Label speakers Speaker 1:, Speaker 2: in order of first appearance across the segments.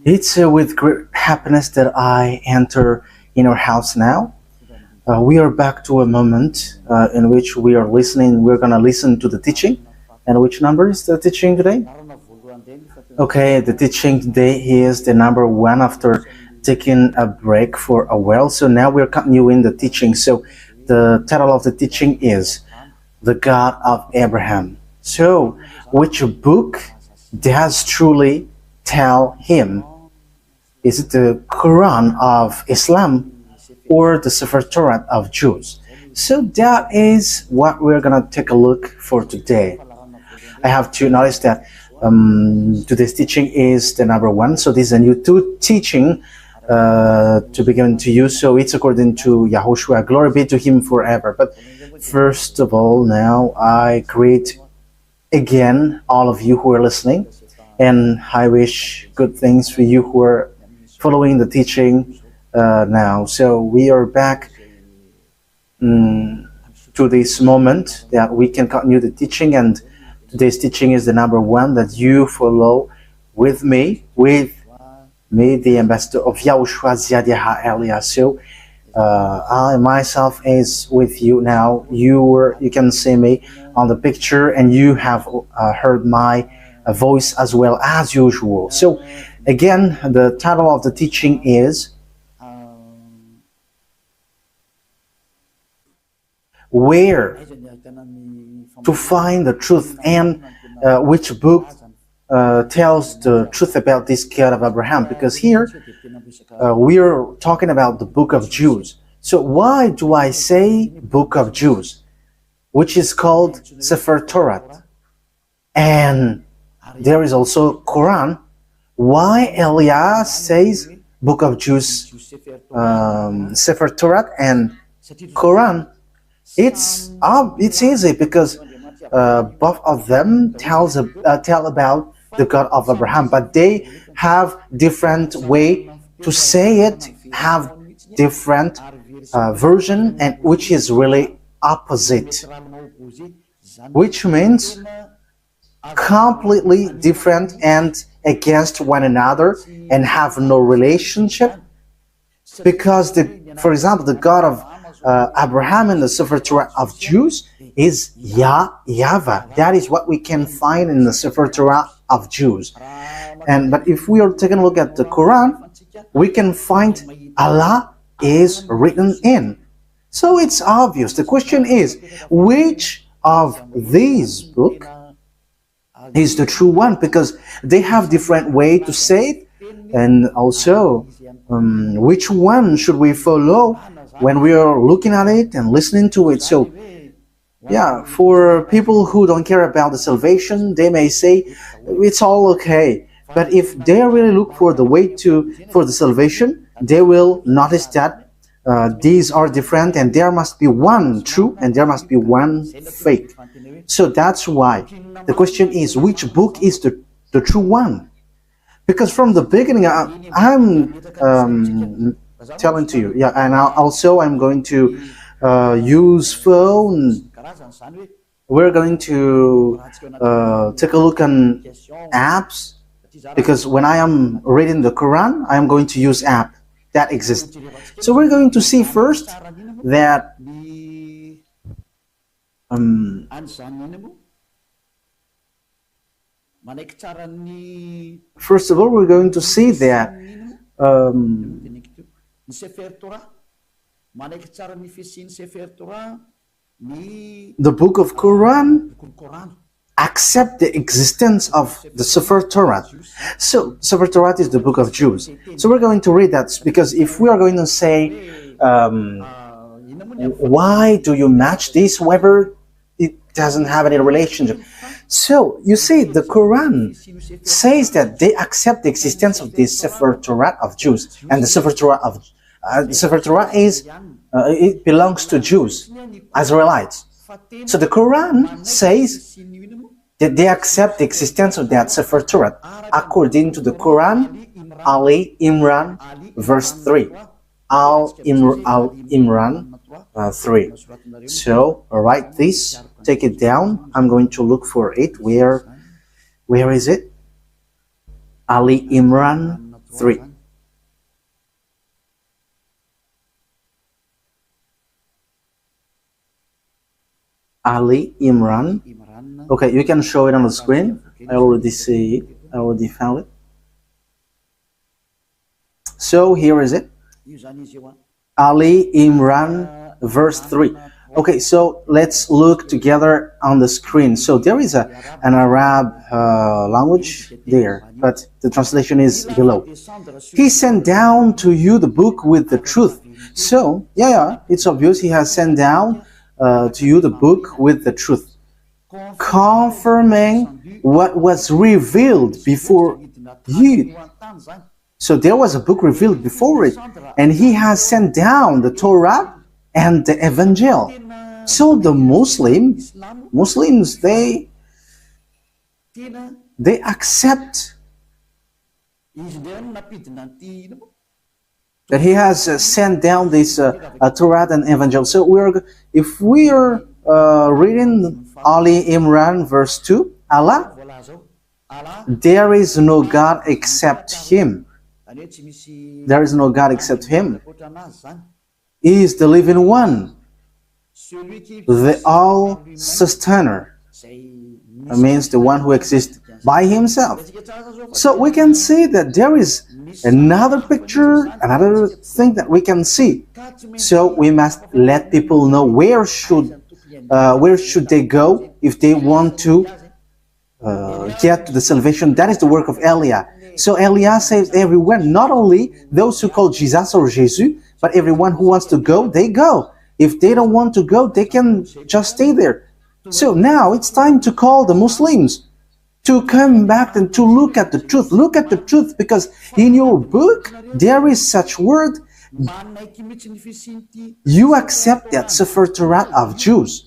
Speaker 1: It's with great happiness that I enter in our house now. We are back to a moment in which we are listening. We're going to listen to the teaching. And which number is the teaching today? Okay, the teaching today is the number one after taking a break for a while. So now we're continuing the teaching. So the title of the teaching is The God of Abraham. So which book does truly tell him? Is it the Quran of Islam or the Sefer Torah of Jews? So that is what we're gonna take a look for today. I have to notice that today's teaching is the number one. So this is a new teaching to be given to you. So it's according to YAHOSHUAH. Glory be to him forever. But first of all, now I greet again all of you who are listening, and I wish good things for you who are following the teaching now. So we are back to this moment that we can continue the teaching, and today's teaching is the number one that you follow with me, the ambassador of YAHOSHUAH Ziad Elia. So I myself is with you now. You can see me on the picture, and you have heard my voice as well as usual. So again, the title of the teaching is Where to Find the Truth, and which book tells the truth about this God of Abraham, because here we are talking about the book of Jews. So why do I say book of Jews, which is called Sefer Torah, and there is also Quran? Why Elias says book of Jews, Sefer Torah and Quran? It's easy because both of them tell about the God of Abraham, but they have different way to say it, have different version, and which is really opposite, which means completely different and against one another and have no relationship. Because for example, the God of Abraham in the Sefer Torah of Jews is YAHVAH. That is what we can find in the Sefer Torah of Jews. But if we are taking a look at the Quran, we can find Allah is written in. So it's obvious. The question is, which of these books is the true one? Because they have different way to say it, and also which one should we follow when we are looking at it and listening to it. So yeah, for people who don't care about the salvation, they may say it's all okay. But if they really look for the way for the salvation, they will notice that these are different, and there must be one true and there must be one fake. So that's why the question is, which book is the true one? Because from the beginning, I'm telling to you, yeah, and also I'm going to use phone. We're going to take a look on apps, because when I am reading the Quran, I am going to use app that exists. So we're going to see first that first of all, we're going to see that the book of Quran accept the existence of the Sefer Torah. So Sefer Torah is the book of Jews. So we're going to read that, because if we are going to say why do you match this, whether it doesn't have any relationship. So you see, the Quran says that they accept the existence of this Sefer Torah of Jews, and the Sefer Torah is it belongs to Jews, Israelites. So the Quran says that they accept the existence of that Sefer Torah according to the Quran, Ali Imran, verse 3. Imran 3. So write this, take it down. I'm going to look for it. Where is it? Ali Imran 3. Ali Imran. Okay, you can show it on the screen. I already see it. I already found it. So here is it. Ali Imran, verse 3. Okay, so let's look together on the screen. So there is an Arab language there, but the translation is below. He sent down to you the book with the truth. So, yeah, it's obvious he has sent down to you the book with the truth, confirming what was revealed before you. So there was a book revealed before it, and he has sent down the Torah and the Evangel. So the Muslims, they accept that he has sent down this Torah and Evangel. So if we are reading Ali Imran verse 2, Allah, there is no God except Him. There is no God except Him. He is the living one, the all-sustainer. That means the one who exists by Himself. So we can see that there is another picture, another thing that we can see. So we must let people know where should they go if they want to get to the salvation. That is the work of Elia. So Elia saves everyone, not only those who call Jesus or Jesus, but everyone who wants to go, they go. If they don't want to go, they can just stay there. So now it's time to call the Muslims to come back and to look at the truth. Look at the truth, because in your book there is such word. You accept that Sefer Torah of Jews.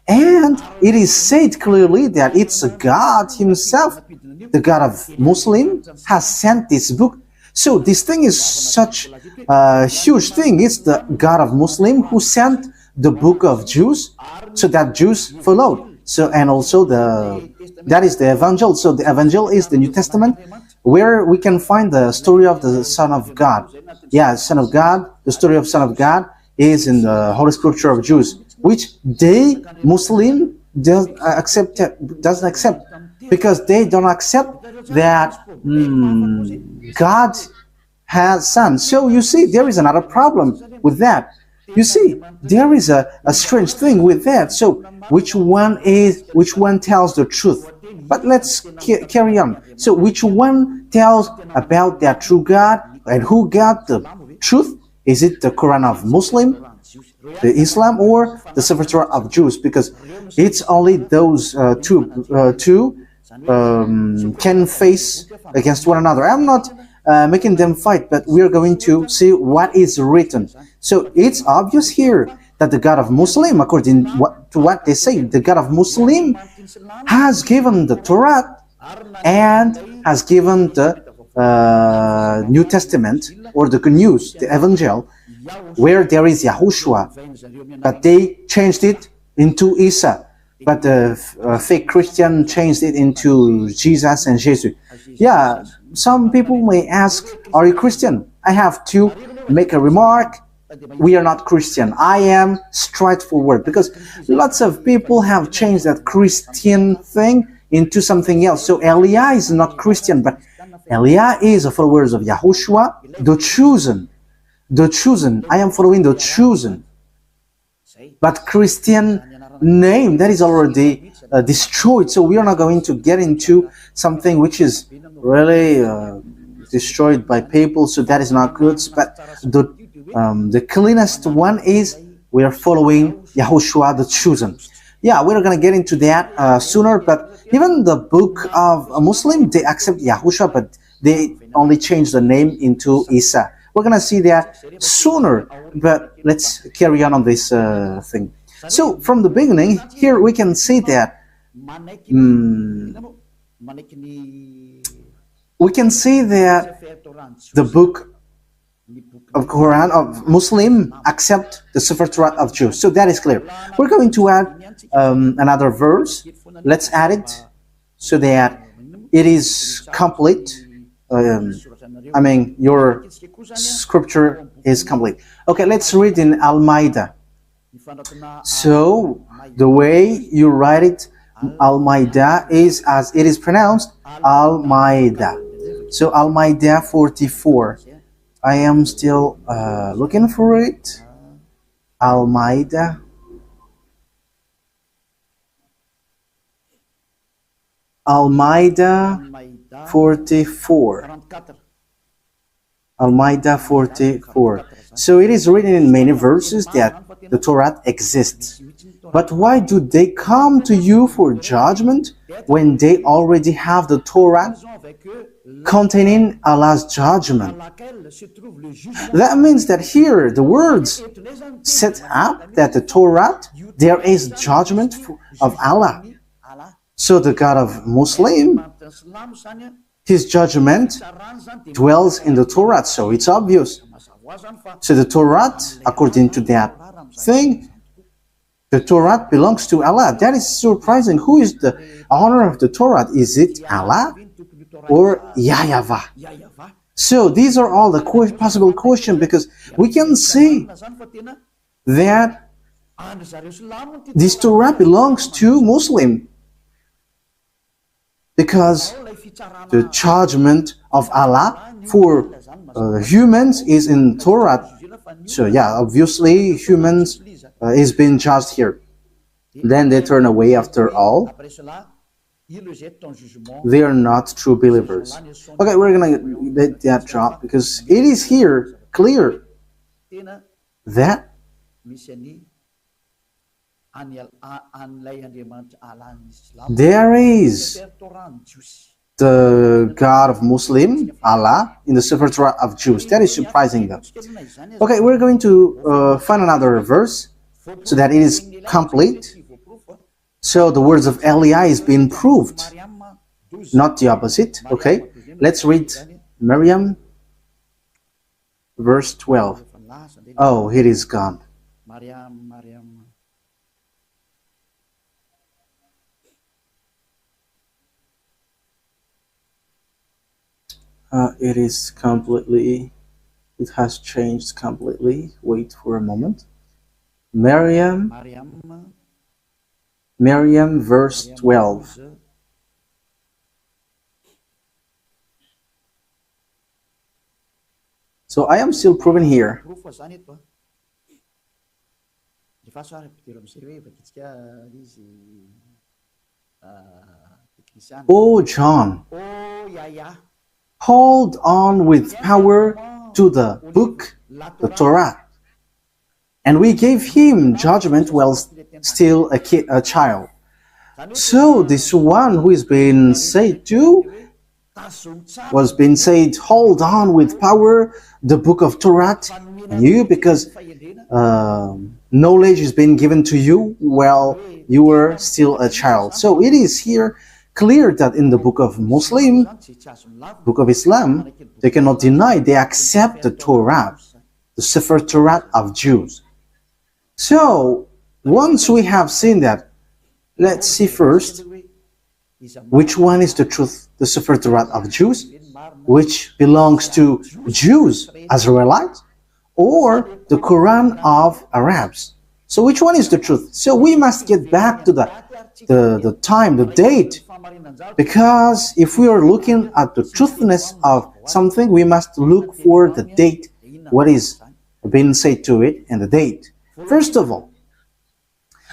Speaker 1: And it is said clearly that it's God Himself, the God of Muslim, has sent this book. So this thing is such a huge thing. It's the God of Muslim who sent the book of Jews, so that Jews followed. So, and also that is the Evangel. So the Evangel is the New Testament, where we can find the story of the Son of God. Yeah, Son of God. The story of Son of God is in the Holy Scripture of Jews, which Muslim doesn't accept, because they don't accept that God has Son. So you see, there is another problem with that. You see, there is a strange thing with that. So which one tells the truth? But let's carry on. So which one tells about that true God, and who got the truth? Is it the Quran of Muslim, the Islam, or the Sefer Torah of Jews? Because it's only those two can face against one another. I'm not making them fight, but we are going to see what is written. So it's obvious here that the God of Muslim, according to what they say, the God of Muslim has given the Torah and has given the New Testament, or the Good News, the Evangel, where there is YAHOSHUAH, but they changed it into Isa. But the fake Christian changed it into Jesus and Jesus. Yeah, some people may ask, are you Christian? I have to make a remark. We are not Christian. I am straightforward, because lots of people have changed that Christian thing into something else. So Elia is not Christian, but Elia is a follower of YAHOSHUAH, the chosen. The chosen. I am following the chosen. But Christian name, that is already destroyed. So we are not going to get into something which is really destroyed by people. So that is not good. But the cleanest one is we are following YAHOSHUAH, the chosen. Yeah, we're going to get into that sooner. But even the book of a Muslim, they accept YAHOSHUAH, but they only change the name into Isa. We're going to see that sooner, but let's carry on this thing. So from the beginning, here we can see that the book of Quran of Muslim accept the Sefer Torah of Jews. So that is clear. We're going to add another verse. Let's add it so that it is complete. I mean, your scripture is complete. Okay, let's read in Almeida. So, the way you write it, Almeida, is as it is pronounced, Almeida. So, Almeida 44. I am still looking for it. Almeida. Almeida 44. Almeida 44. So it is written in many verses that the Torah exists. But why do they come to you for judgment when they already have the Torah containing Allah's judgment? That means that here the words set up that the Torah, there is judgment of Allah. So the God of Muslim, his judgment dwells in the Torah, so it's obvious. So the Torah, according to that thing, the Torah belongs to Allah. That is surprising. Who is the owner of the Torah? Is it Allah or YAHVAH? So these are all the possible questions, because we can see that this Torah belongs to Muslim, because the judgment of Allah for humans is in Torah. So yeah, obviously humans is being judged here. Then they turn away after all. They are not true believers. Okay, we're gonna let that drop, because it is here clear that there is the God of Muslim, Allah, in the Sefer Torah of Jews. That is surprising them. Okay, we're going to find another verse so that it is complete. So the words of Eliah is being proved, not the opposite. Okay, let's read Miriam, verse 12. Oh, it is gone. It is completely, it has changed completely. Wait for a moment. Miriam, verse 12. So I am still proving here. Oh, John, hold on with power to the book, the Torah. And we gave him judgment while still a child. So this one who is being said to was being said, hold on with power the book of Torah, and you, because knowledge is being given to you while you were still a child. So it is here clear that in the book of Muslim, book of Islam, they cannot deny, they accept the Torah, the Sefer Torah of Jews. So once we have seen that, let's see first which one is the truth, the Sefer Torah of Jews, which belongs to Jews, Israelites, or the Quran of Arabs. So which one is the truth? So we must get back to the time, the date, because if we are looking at the truthness of something, we must look for the date, what is being said to it, and the date. First of all,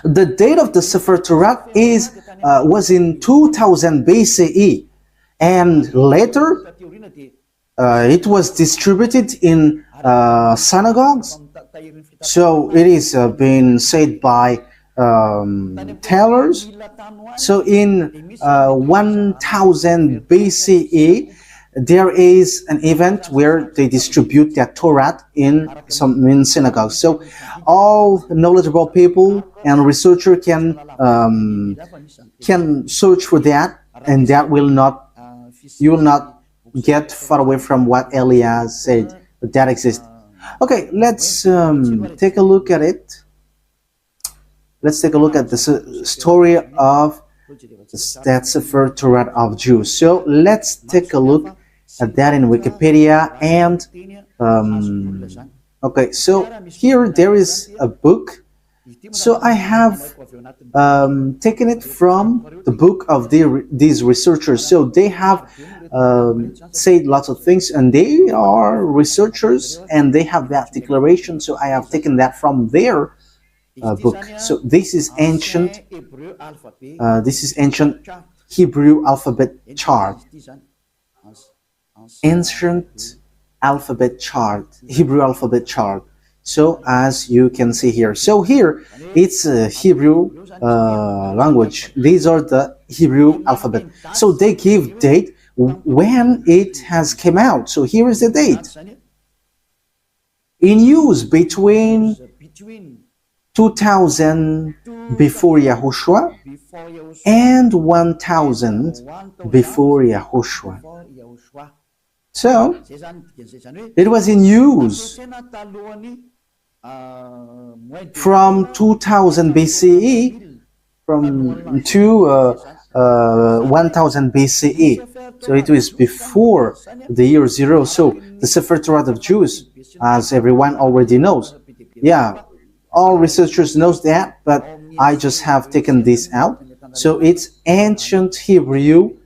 Speaker 1: the date of the Sefer Torah was in 2000 BCE, and later it was distributed in synagogues. So it is being said by tailors. So in 1000 BCE, there is an event where they distribute their Torah in synagogues. So all knowledgeable people and researcher can search for that, and that will not, you will not get far away from what Eliah said that exists. Okay, let's take a look at it. Let's take a look at the story of that Sefer Torah of Jews. So let's take a look that in Wikipedia. And okay, so here there is a book. So I have taken it from the book of these researchers. So they have said lots of things, and they are researchers, and they have that declaration. So I have taken that from their book. So this is ancient. This is ancient Hebrew alphabet chart. Ancient alphabet chart, Hebrew alphabet chart. So as you can see here, so here it's a Hebrew language. These are the Hebrew alphabet. So they give date when it has come out. So here is the date. In use between 2000 before Yahushua and 1000 before Yahushua. So it was in use from 2000 BCE to 1000 BCE. So it was before the year 0. So the Sefer Torah of Jews, as everyone already knows. Yeah, all researchers knows that, but I just have taken this out. So it's ancient Hebrew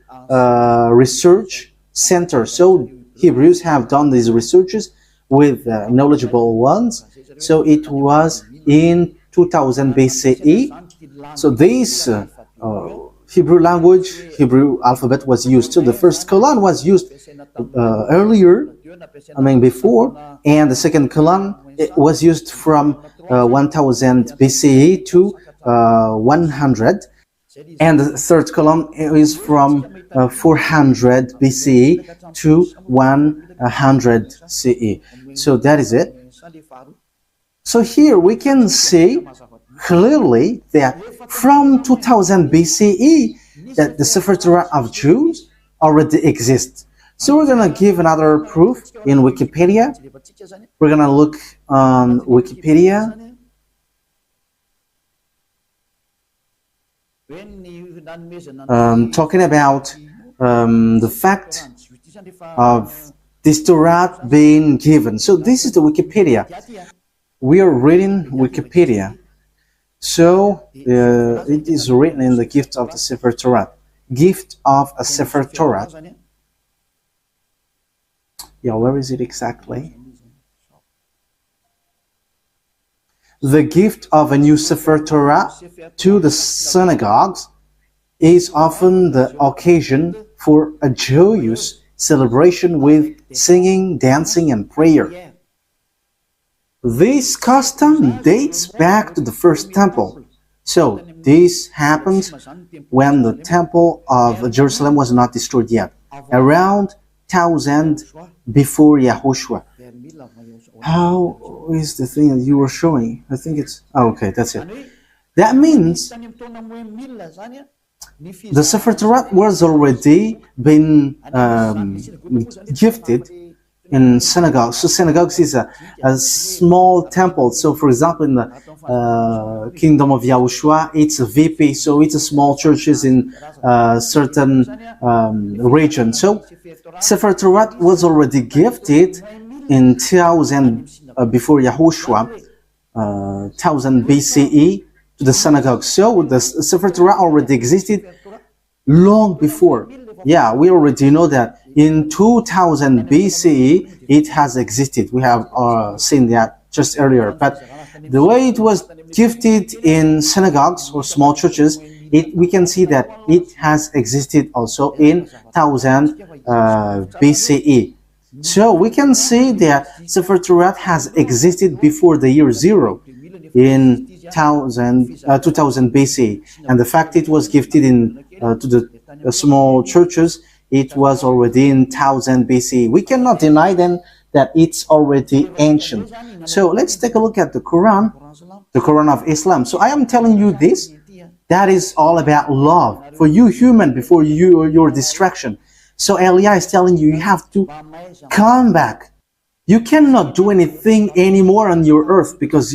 Speaker 1: research center. So Hebrews have done these researches with knowledgeable ones. So it was in 2000 BCE. So this Hebrew language, Hebrew alphabet was used. So the first colon was used earlier, before, and the second colon was used from 1000 BCE to 100, and the third column is from 400 BCE to 100 CE. So that is it. So here we can see clearly that from 2000 BCE that the Sefer Torah of Jews already exists. So we're going to give another proof in Wikipedia. We're going to look on Wikipedia. Talking about the fact of this torat being given. So this is the Wikipedia. We are reading Wikipedia. So it is written in the gift of the Sefer Torah. Gift of a Sefer Torah. Yeah, where is it exactly? The gift of a new Sefer Torah to the synagogues is often the occasion for a joyous celebration with singing, dancing, and prayer. This custom dates back to the first temple. So this happened when the temple of Jerusalem was not destroyed yet, around 1000 before Yahushua. How is the thing that you were showing? I think it's... Oh, okay, that's it. That means the Sefer Torah was already been gifted in synagogues. So synagogues is a small temple. So for example, in the kingdom of YAHOSHUAH, it's a VP. So it's a small churches in certain region. So Sefer Torah was already gifted in 1000 before Yahushua, 1000 BCE to the synagogue. So the Sefer Torah already existed long before. Yeah, we already know that in 2000 BCE it has existed. We have seen that just earlier. But the way it was gifted in synagogues or small churches, we can see that it has existed also in 1000 BCE. So we can see that Sefer Torah has existed before the year 0 in 2000 BC, and the fact it was gifted in to the small churches, it was already in 1000 BC. We cannot deny then that it's already ancient. So let's take a look at the Quran of Islam. So I am telling you this, that is all about love for you human before your distraction. So Elia is telling you, you have to come back. You cannot do anything anymore on your earth because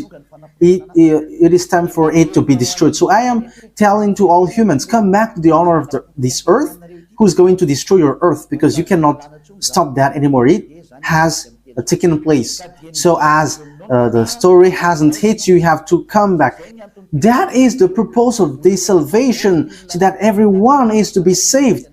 Speaker 1: it is time for it to be destroyed. So I am telling to all humans, come back to the owner of this earth, who's going to destroy your earth, because you cannot stop that anymore. It has taken place. So as the story hasn't hit you, you have to come back. That is the purpose of this salvation, so that everyone is to be saved,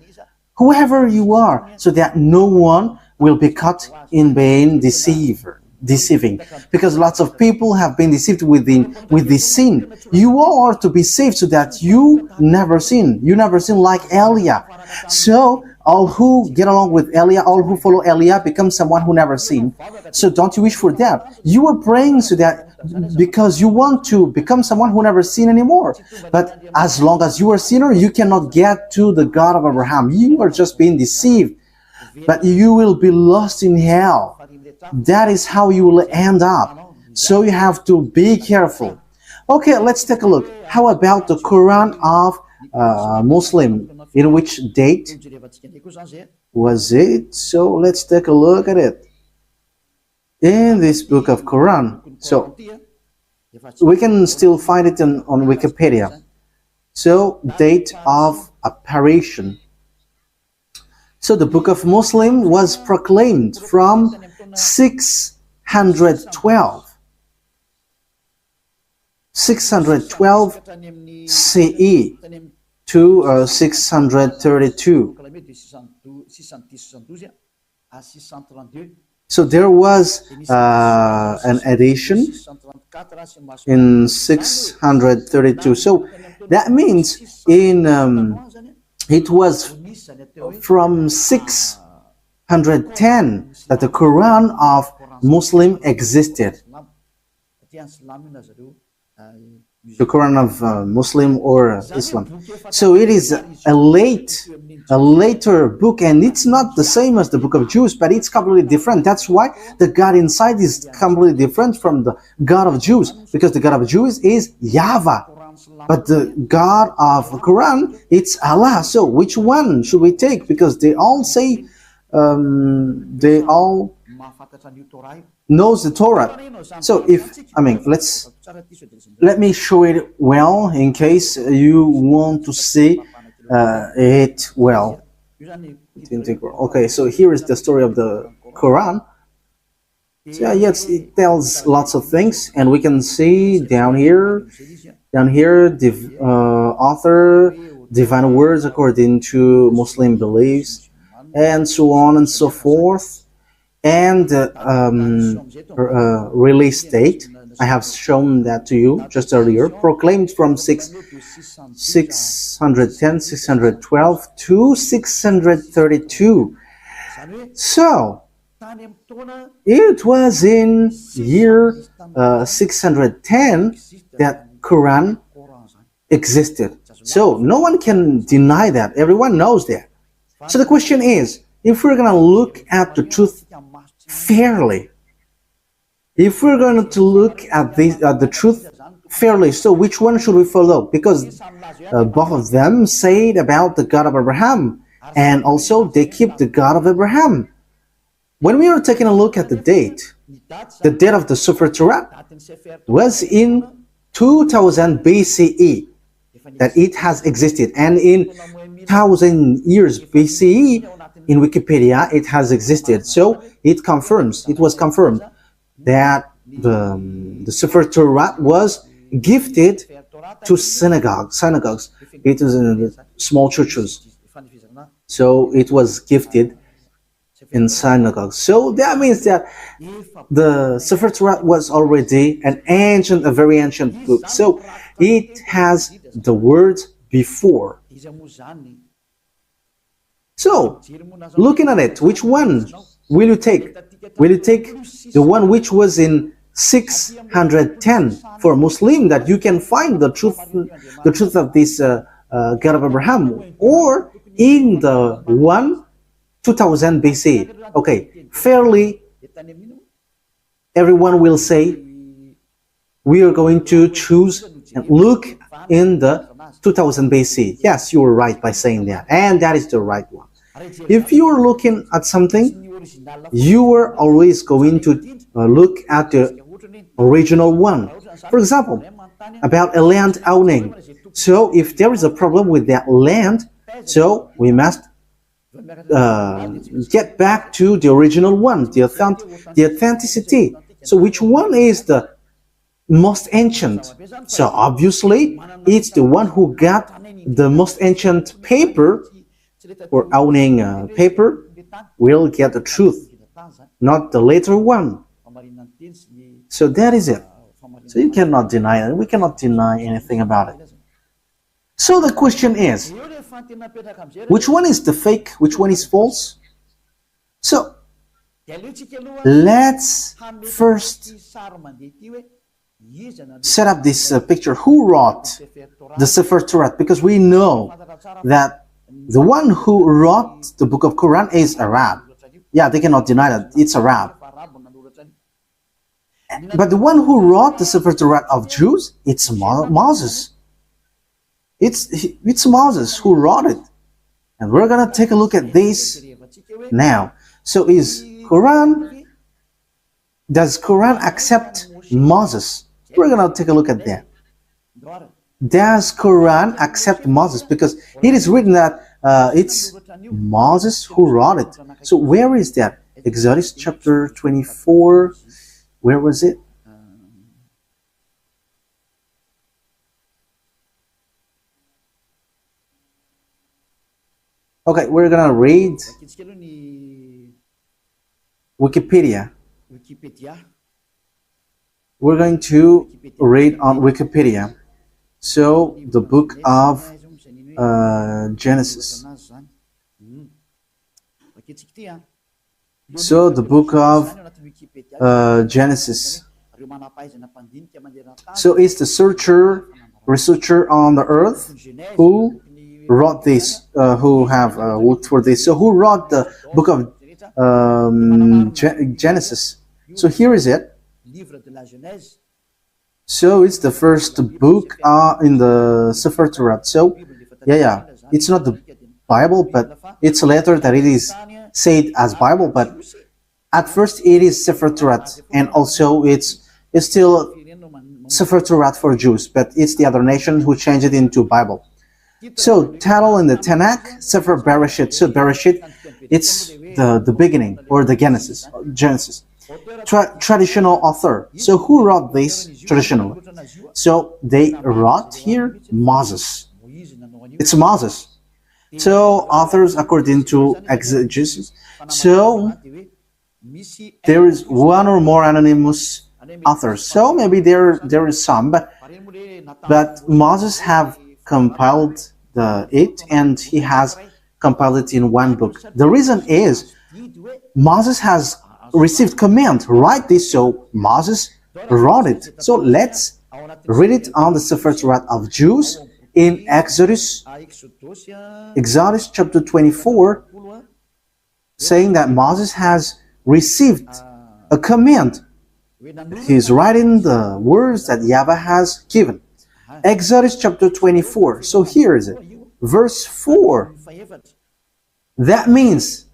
Speaker 1: whoever you are, so that no one will be caught in being deceiving, because lots of people have been deceived with this sin. You are to be saved so that you never sin. You never sin like Eliah. So all who get along with Eliah, all who follow Eliah, become someone who never sinned. So don't you wish for that? You are praying so that because you want to become someone who never sinned anymore. But as long as you are a sinner, you cannot get to the God of Abraham. You are just being deceived. But you will be lost in hell. That is how you will end up. So you have to be careful. Okay, let's take a look. How about the Quran of Muslim? In which date was it? So let's take a look at it. In this book of Quran. So we can still find it on Wikipedia. So date of apparition. So the book of Muslim was proclaimed from 612 CE to 632. So there was an edition in 632. So that means it was from 610 that the Quran of Muslim existed. The Quran of Muslim or Islam. So it is a later book, and it's not the same as the book of Jews, but it's completely different. That's why the God inside is completely different from the God of Jews, because the God of Jews is YAHVAH, but the God of Quran, it's Allah. So which one should we take? Because they all say, they all knows the Torah. So let me show it well in case you want to see it well. Okay, so here is the story of the Quran. So yes, it tells lots of things, and we can see down here, the author, divine words according to Muslim beliefs, and so on and so forth. And release date, I have shown that to you just earlier, proclaimed from 610, 612 to 632. So it was in year 610 that Quran existed. So no one can deny that. Everyone knows that. So the question is, if we're going to look at the truth fairly, if we're going to look at the truth fairly, so which one should we follow? Because both of them say about the God of Abraham, and also they keep the God of Abraham. When we are taking a look at the date of the Sefer Torah was in 2000 BCE that it has existed, and in 1000 years BCE in Wikipedia it has existed. So it was confirmed that the Sefer Torah was gifted to synagogues. It is in small churches. So it was gifted in synagogues. So that means that the Sefer Torah was already a very ancient book. So it has the words before. So, looking at it, which one will you take? Will you take the one which was in 610 for Muslim, that you can find the truth of this God of Abraham, or in the one 2000 BC? Okay, fairly, everyone will say we are going to choose and look in the 2000 BC. Yes, you were right by saying that, and that is the right one. If you are looking at something, you are always going to look at the original one. For example, about a land owning. So if there is a problem with that land, so we must get back to the original one, the authenticity. So which one is the most ancient? So obviously it's the one who got the most ancient paper, or owning paper, will get the truth, not the later one. So that is it. So you cannot deny it. We cannot deny anything about it. So the question is, which one is the fake? Which one is false? So let's first set up this picture. Who wrote the Sefer Torah? Because we know that the one who wrote the book of Quran is Arab. Yeah, they cannot deny that it's Arab. But the one who wrote the Sefer Torah of Jews, it's Moses. It's Moses who wrote it. And we're going to take a look at this now. So does Quran accept Moses? We're going to take a look at that. Does Quran accept Moses? Because it is written that it's Moses who wrote it. So where is that? Exodus chapter 24. Where was it? Okay, we're gonna read Wikipedia. We're going to read on Wikipedia. So the book of Genesis. So the book of Genesis. So it's the researcher on the earth who wrote this, who have looked for this. So who wrote the book of Genesis? So here is it. So it's the first book in the Sefer Torah. So yeah, it's not the Bible, but it's a letter that it is said as Bible, but at first it is Sefer Torah, and also it's still Sefer Torah for Jews, but it's the other nation who changed it into Bible. So title in the Tanakh, Sefer Bereshit. So Bereshit, it's the beginning, or the Genesis. Traditional author. So who wrote this traditional? So they wrote here Moses. It's Moses. So authors according to exegesis. So there is one or more anonymous authors. So maybe there is some, but Moses have compiled it, and he has compiled it in one book. The reason is Moses has received command, write this, so Moses wrote it. So let's read it on the Sefer Torah of Jews in Exodus chapter 24, saying that Moses has received a command. He's writing the words that YAHVAH has given. Exodus chapter 24. So here is it. Verse 4. That means,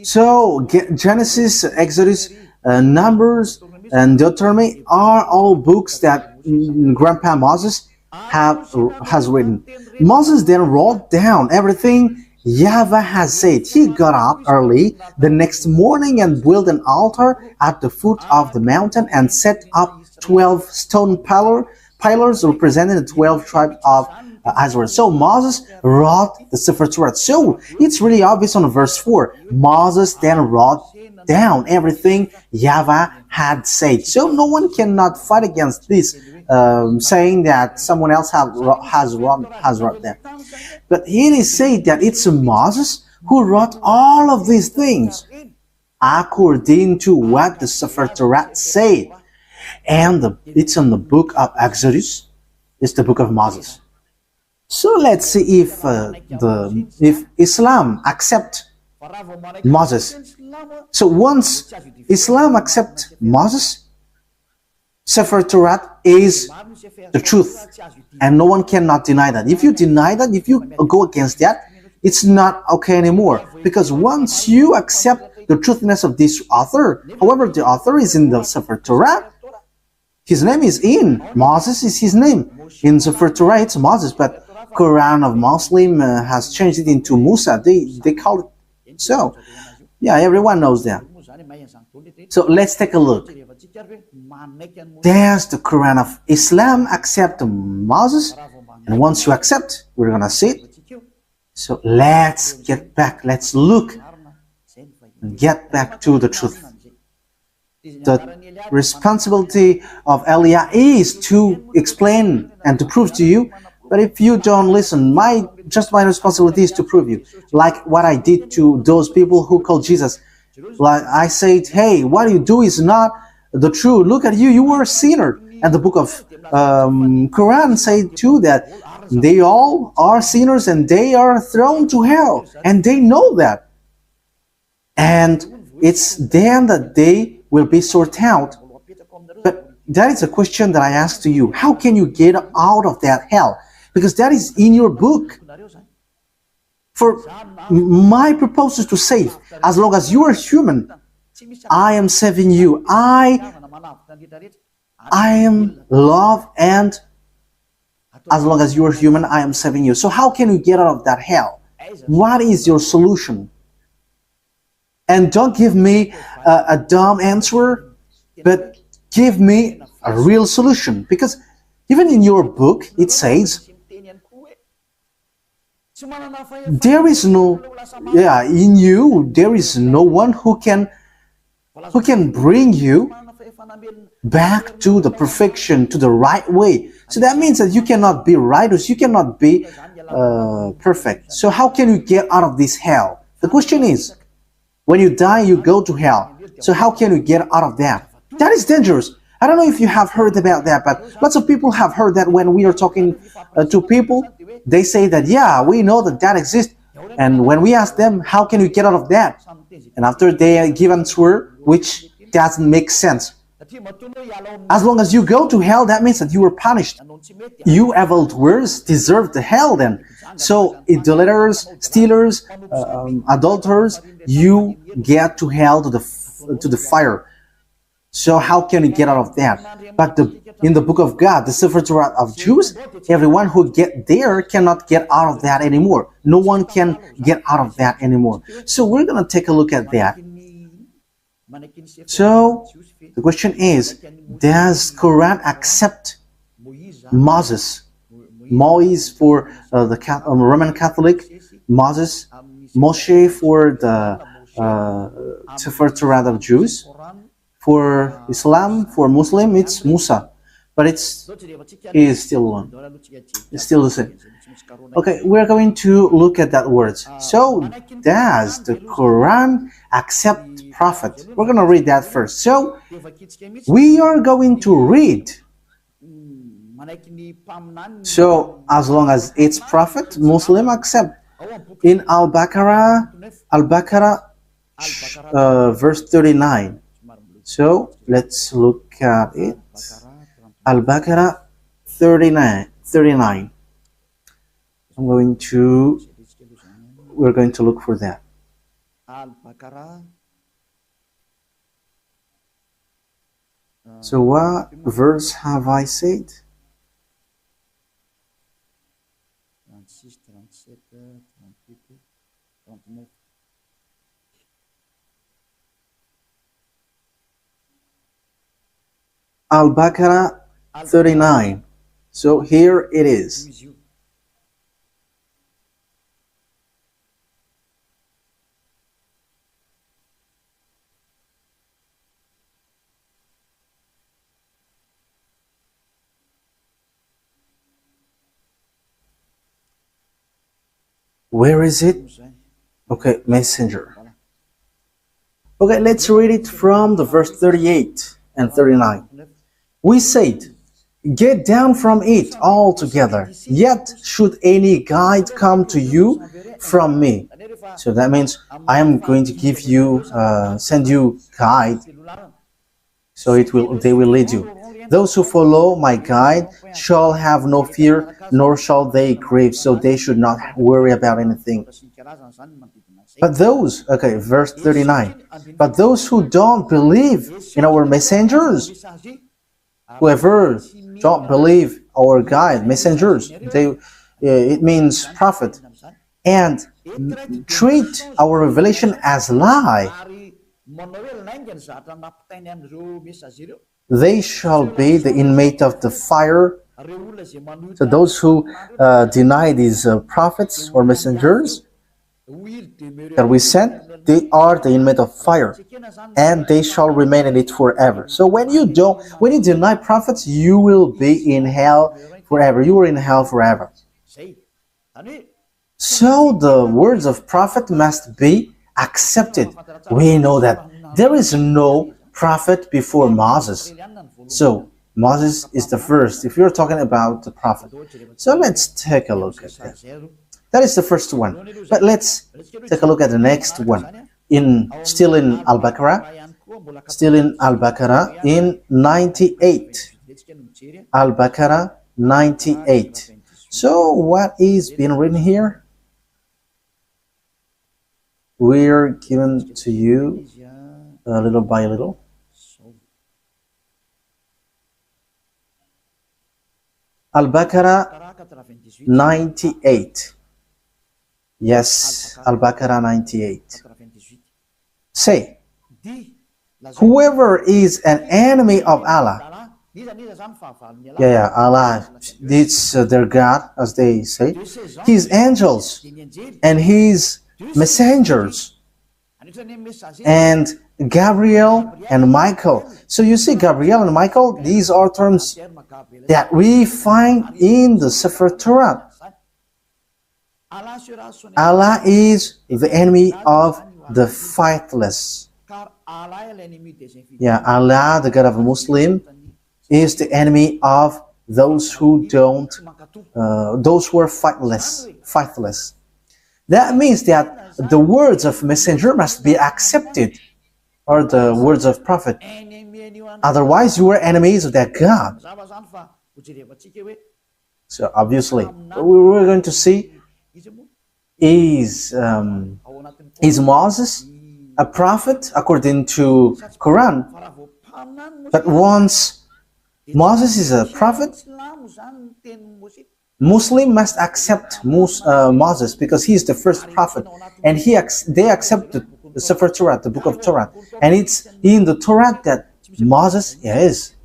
Speaker 1: so Genesis, Exodus, Numbers, and Deuteronomy are all books that Grandpa Moses has written. Moses then wrote down everything YAHVAH has said. He got up early the next morning and built an altar at the foot of the mountain and set up 12 stone pillars representing the 12 tribes of Israel. So Moses wrote the Sefer Torah. So it's really obvious on verse 4. Moses then wrote down everything YAHVAH had said. So no one cannot fight against this, saying that someone else has wrote that. But it is said that it's Moses who wrote all of these things according to what the Sefer Torah said. And it's in the book of Exodus. It's the book of Moses. So let's see if Islam accept Moses. So once Islam accept Moses, Sefer Torah is the truth, and no one cannot deny that. If you deny that, if you go against that, it's not okay anymore. Because once you accept the truthiness of this author, however, the author is in the Sefer Torah, his name is in. Moses is his name. In Sefer Torah, it's Moses, but Quran of Muslim has changed it into Musa. They call it so. Yeah, everyone knows that. So let's take a look. Does the Quran of Islam accept Moses? And once you accept, we're gonna see it. So let's get back. Let's look and get back to the truth. The responsibility of Elia is to explain and to prove to you. But if you don't listen, my responsibility is to prove you. Like what I did to those people who called Jesus. Like I said, hey, what you do is not the truth. Look at you, you were a sinner. And the book of Quran said too that they all are sinners and they are thrown to hell. And they know that. And it's then that they will be sorted out. But that is a question that I ask to you. How can you get out of that hell? Because that is in your book. For my purpose is to save. As long as you are human, I am saving you. I am love, and as long as you are human, I am saving you. So how can you get out of that hell? What is your solution? And don't give me a dumb answer, but give me a real solution. Because even in your book, it says, there is no, in you, there is no one who can bring you back to the perfection, to the right way. So that means that you cannot be righteous, you cannot be perfect. So how can you get out of this hell? The question is, when you die, you go to hell. So how can you get out of that? That is dangerous. I don't know if you have heard about that, but lots of people have heard that when we are talking to people, they say that, yeah, we know that that exists. And when we ask them, how can you get out of that? And after they give an answer, which doesn't make sense. As long as you go to hell, that means that you were punished. You evildoers deserve the hell then. So idolaters, stealers, adulterers, you get to hell, to the fire. So how can you get out of that? But in the book of God, the Sefer Torah of Jews, everyone who get there cannot get out of that anymore. No one can get out of that anymore. So we're going to take a look at that. So the question is, does Quran accept Moses? Moise for the Roman Catholic, Moses, Moshe for the Sefer Torah of Jews. For Islam, for Muslim, it's Musa, but it is still one. It's still the same. Okay, we're going to look at that words. So, does the Quran accept prophet? We're going to read that first. So, we are going to read. So, as long as it's prophet, Muslim accept. In Al-Baqarah, verse 39. So let's look at it. Al-Baqarah 39. We're going to look for that. So what verse have I said? Al-Baqarah 39. So here it is. Where is it? Okay, messenger. Okay, let's read it from the verse 38 and 39. We said, get down from it altogether, yet should any guide come to you from me. So that means I am going to give you, send you guide, so they will lead you. Those who follow my guide shall have no fear, nor shall they grieve, so they should not worry about anything. But those, okay, verse 39, but those who don't believe in our messengers, whoever don't believe our guide, messengers, it means prophet, and treat our revelation as lie, they shall be the inmate of the fire. So those who deny these prophets or messengers that we sent, they are the inmate of fire, and they shall remain in it forever. So when you deny prophets, you will be in hell forever. You are in hell forever. So the words of prophet must be accepted. We know that there is no prophet before Moses. So Moses is the first, if you're talking about the prophet. So let's take a look at that. That is the first one. But let's take a look at the next one. Still in Al-Baqarah. Still in Al-Baqarah in 98. Al-Baqarah 98. So what is being written here? We're given to you little by little. Al-Baqarah 98. Yes, Al-Baqarah 98. Say, whoever is an enemy of Allah, Allah, it's their God, as they say, his angels and his messengers, and Gabriel and Michael. So you see, Gabriel and Michael, these are terms that we find in the Sefer Torah. Allah is the enemy of the faithless. Yeah, Allah, the God of a Muslim, is the enemy of those who don't, those who are faithless. That means that the words of messenger must be accepted, or the words of prophet. Otherwise, you are enemies of that God. So obviously, we're going to see, is Moses a prophet according to Quran? But once Moses is a prophet, Muslim must accept Moses because he is the first prophet, and they accept the Sefer Torah, the book of Torah, and it's in the Torah that Moses is.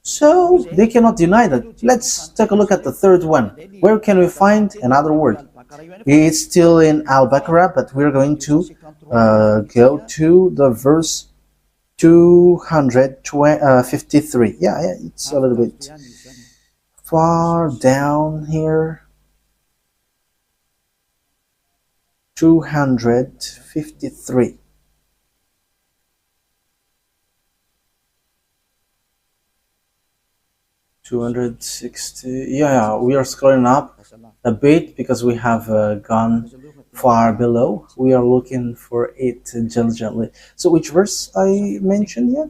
Speaker 1: So they cannot deny that. Let's take a look at the third one. Where can we find another word? It's still in Al-Baqarah, but we're going to go to the verse 253. Yeah, it's a little bit far down here. 253. Yeah, we are scrolling up a bit because we have gone far below. We are looking for it diligently. So which verse I mentioned yet?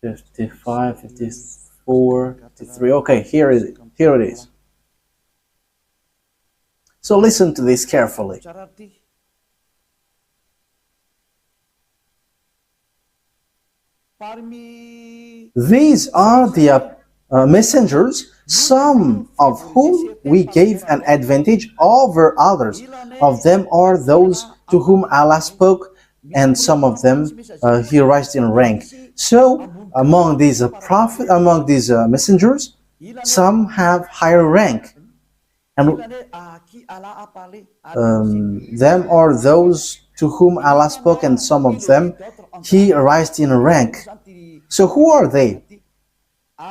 Speaker 1: "55, 54, 53. Okay, here it is. So listen to this carefully. These are the messengers, some of whom we gave an advantage over others. Of them are those to whom Allah spoke, and some of them He raised in rank. So among these messengers, some have higher rank, and them are those to whom Allah spoke, and some of them He raised in rank. So who are they?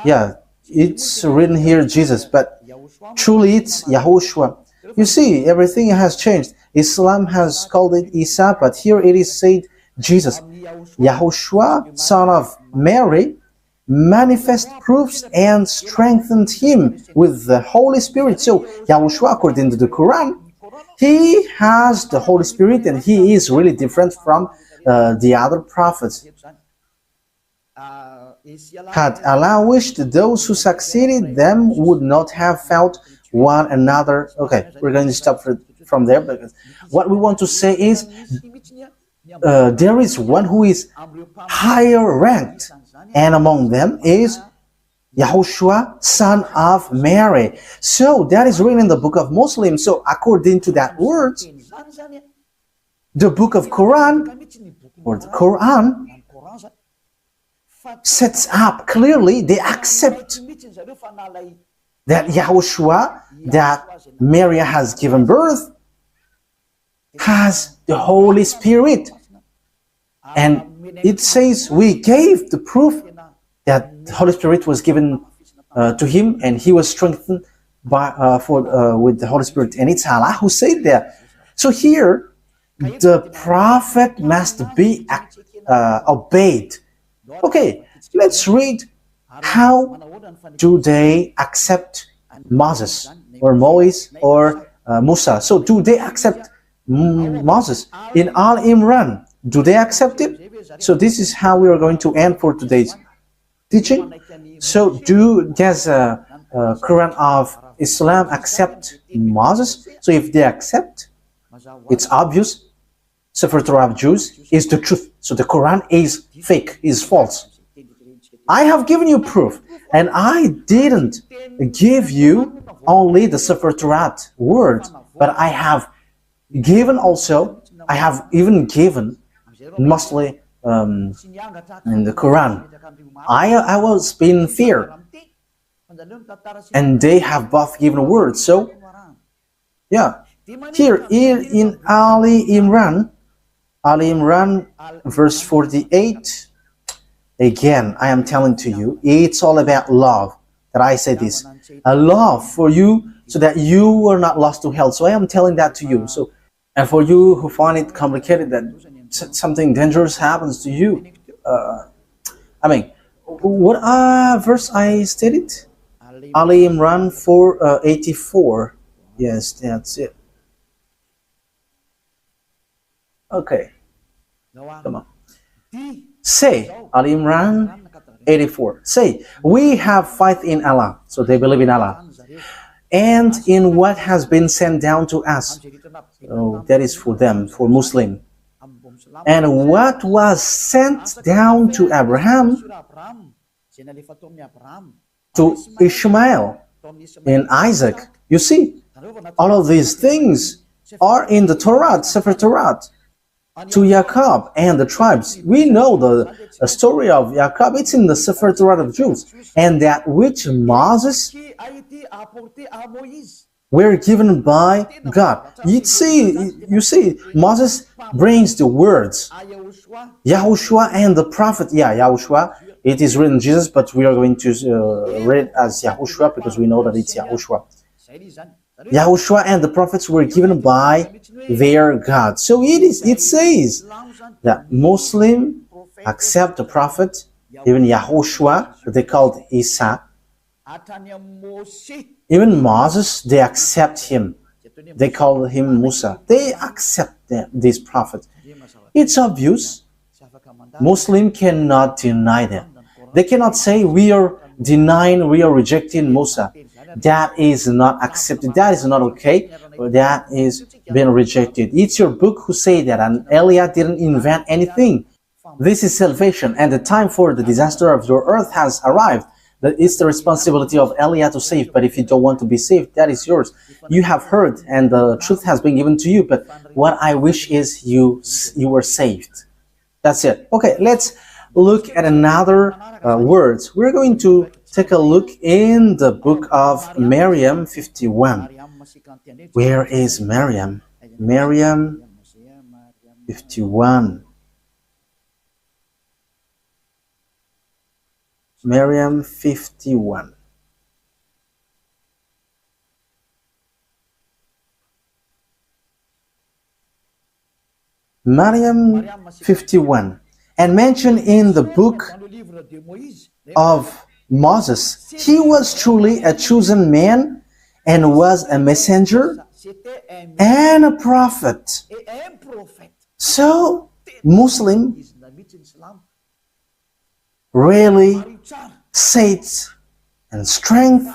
Speaker 1: Yeah, it's written here Jesus, but truly it's YAHOSHUAH. You see, everything has changed. Islam has called it Isa, but here it is said Jesus. YAHOSHUAH, son of Mary, manifest proofs and strengthened him with the Holy Spirit. So YAHOSHUAH, according to the Quran, he has the Holy Spirit, and he is really different from the other prophets. Had Allah wished, those who succeeded them would not have fought one another. Okay, we're going to stop for from there, because what we want to say is there is one who is higher ranked, and among them is YAHOSHUAH, son of Mary. So that is written in the book of Muslims. So according to that word, the book of Quran, or the Quran, sets up clearly, they accept that YAHOSHUAH, that Mary has given birth, has the Holy Spirit. And it says we gave the proof that the Holy Spirit was given to him, and he was strengthened by with the Holy Spirit. And it's Allah who said that. So here, the prophet must be obeyed. Okay, let's read how do they accept Moses or Moise or Musa. So do they accept Moses in Al Imran? Do they accept it? So this is how we are going to end for today's teaching. So does Quran of Islam accept Moses? So if they accept, it's obvious Sefer Torah of Jews is the truth. So the Quran is fake, is false. I have given you proof, and I didn't give you only the Sefer Torah word, but I have given also, I have even given mostly in the Quran. I was in fear, and they have both given words. So yeah, here in Ali Imran verse 48, again I am telling to you, it's all about love, that I say this, a love for you so that you are not lost to hell. So I am telling that to you. So, and for you who find it complicated that something dangerous happens to you, I mean, what verse I stated? Ali Imran 4:84. Yes, that's it. Okay, come on. Say, Ali Imran 84. Say, we have faith in Allah. So they believe in Allah, and in what has been sent down to us. So that is for them, for Muslim. And what was sent down to Abraham, to Ishmael, and Isaac. You see, all of these things are in the Torah, Sefer Torah. To Jacob and the tribes. We know the story of Jacob. It's in the Sefer Torah of Jews. And that which Moses were given by God. You see, Moses brings the words. YAHOSHUAH and the prophet. Yeah, YAHOSHUAH. It is written Jesus, but we are going to read it as YAHOSHUAH because we know that it's YAHOSHUAH. YAHOSHUAH and the prophets were given by their God. So it says that Muslim accept the prophet, even YAHOSHUAH, they called Isa. Even Moses, they accept him. They call him Musa. They accept this prophet. It's obvious. Muslim cannot deny that. They cannot say we are denying, we are rejecting Musa. That is not accepted. That is not okay. That is being rejected. It's your book who say that, and Eliah didn't invent anything. This is salvation, and the time for the disaster of your earth has arrived. That is the responsibility of Eliah to save. But if you don't want to be saved, that is yours. You have heard, and the truth has been given to you. But what I wish is you were saved. That's it. Okay, let's look at another words. We're going to take a look in the book of Miriam 51. Where is Miriam? Miriam 51. Miriam 51. Miriam 51. And mentioned in the book of Moses, he was truly a chosen man and was a messenger and a prophet. So, Muslim really faith and strength,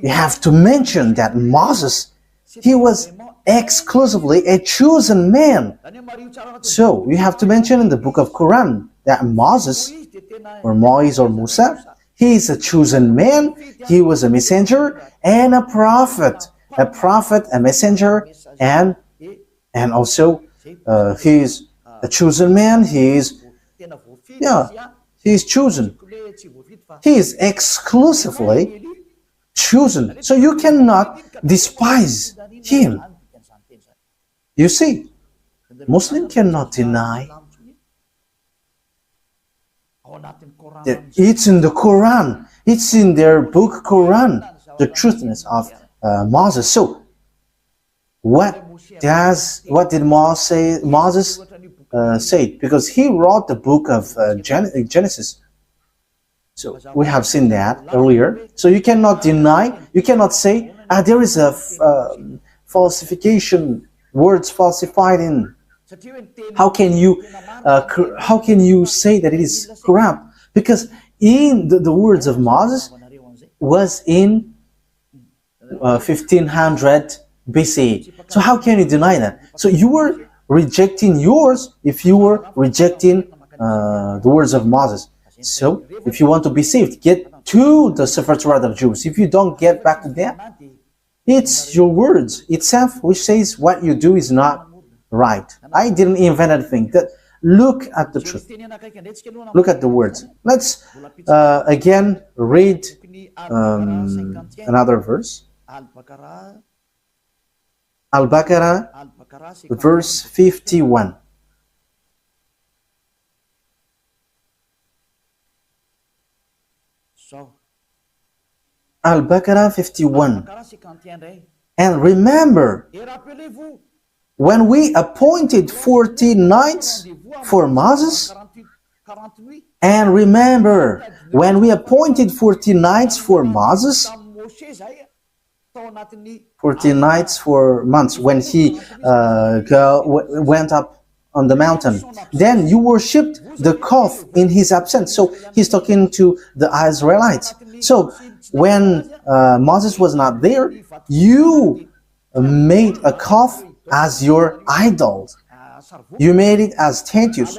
Speaker 1: you have to mention that Moses He was exclusively a chosen man. So you have to mention in the book of Quran that Moses, or Moise or Musa, he is a chosen man. He was a messenger and a prophet, a messenger, and also he is a chosen man. He is chosen. He is exclusively chosen. So you cannot despise him. You see, Muslim cannot deny that it's in the Quran, it's in their book Quran, the truthness of Moses. So what did Moses say? Because he wrote the book of Genesis. So we have seen that earlier. So you cannot deny, you cannot say there is a falsification, words falsified in. How can you say that it is corrupt? Because in the words of Moses was in 1500 BCE. So how can you deny that? So you were rejecting yours if you were rejecting the words of Moses. So if you want to be saved, get to the Sefer Torah of Jews. If you don't get back to that, it's your words itself which says what you do is not right. I didn't invent anything. Look at the truth. Look at the words. Let's again read another verse. Al-Baqarah, verse 51. Al-Baqarah 51. And remember, when we appointed 40 nights for Moses, and remember, when we appointed 40 nights for Moses, 40 nights for months, when he went up on the mountain, then you worshipped the calf in his absence. So he's talking to the Israelites. So when Moses was not there, you made a calf as your idol. You made it as statues,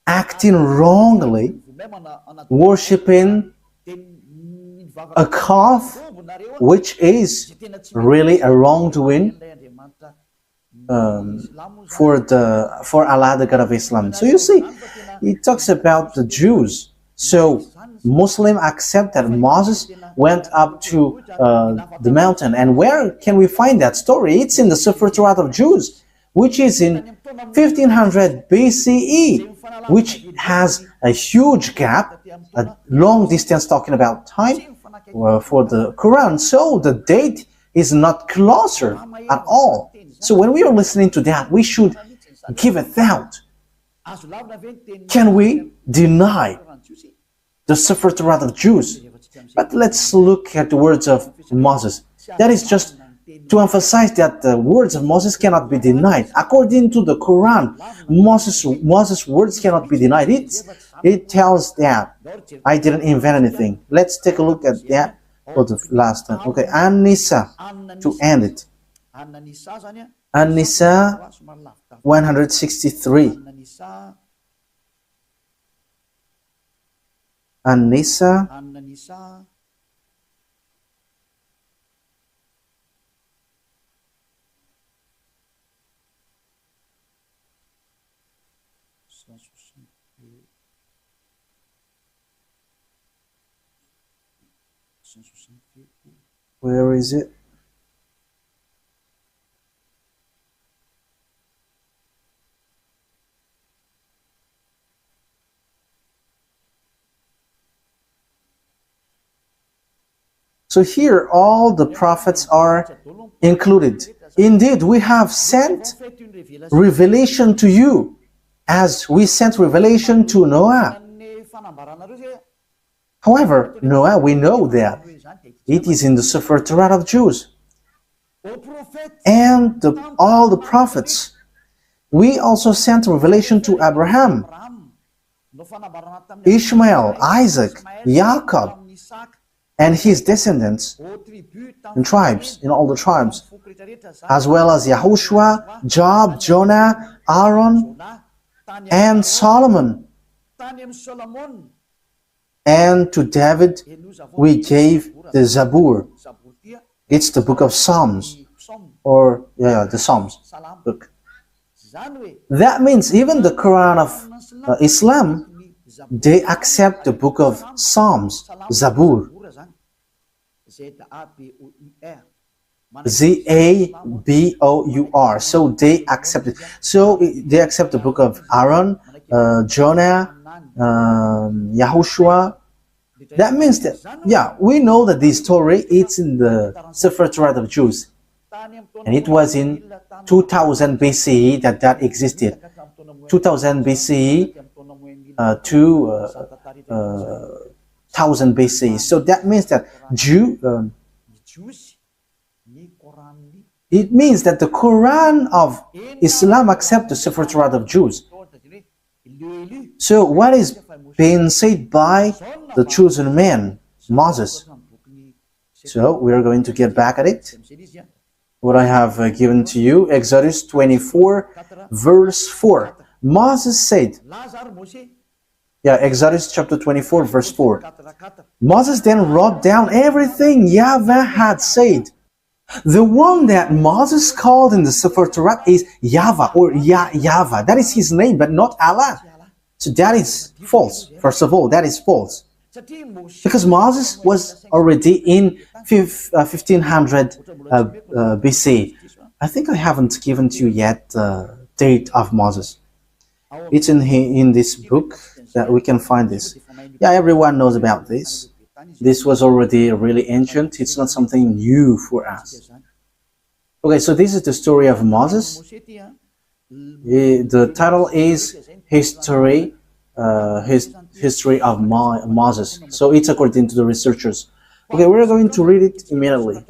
Speaker 1: acting wrongly, worshipping a calf, which is really a wrongdoing for Allah, the God of Islam. So you see, it talks about the Jews. So Muslims accept that Moses went up to the mountain. And where can we find that story? It's in the Sefer Torah of Jews, which is in 1500 BCE, which has a huge gap, a long distance talking about time for the Quran. So the date is not closer at all. So when we are listening to that, we should give a thought. Can we deny the Sefer Torah of Jews? But let's look at the words of Moses. That is just to emphasize that the words of Moses cannot be denied. According to the Quran, Moses' words cannot be denied. It tells that. I didn't invent anything. Let's take a look at that for the last time. Okay, An-Nisa, to end it. An-Nisa 163. An-Nisa where is it? So here all the prophets are included. Indeed, we have sent revelation to you as we sent revelation to Noah. However, Noah, we know that it is in the Sefer Torah of Jews. And all the prophets. We also sent revelation to Abraham, Ishmael, Isaac, Jacob, and his descendants and tribes, in all the tribes, as well as YAHOSHUAH, Job, Jonah, Aaron, and Solomon. And to David we gave the Zabur. It's the book of Psalms, or the Psalms book. That means even the Quran of Islam, they accept the book of Psalms, Zabur. Zabur. So they accept it. So they accept the book of Aaron, Jonah, YAHOSHUAH. That means that, we know that this story, it's in the Sefer Torah of Jews. And it was in 2000 BCE that existed. 2000 BCE to 1000 BCE. So that means that it means that the Quran of Islam accepts the Sefer Torah of Jews. So what is being said by the chosen man, Moses? So we are going to get back at it. What I have given to you, Exodus 24, verse 4. Moses said, Exodus chapter 24, verse 4. Moses then wrote down everything YAHVAH had said. The one that Moses called in the Sefer Torah is YAHVAH or YAHVAH. That is his name, but not Allah. So that is false. First of all, that is false. Because Moses was already in 1500 BC. I think I haven't given to you yet the date of Moses. It's in this book that we can find this. Everyone knows about this. This was already really ancient. It's not something new for us. Okay, so this is the story of Moses. The title is History of Moses. So it's according to the researchers. Okay, we're going to read it immediately.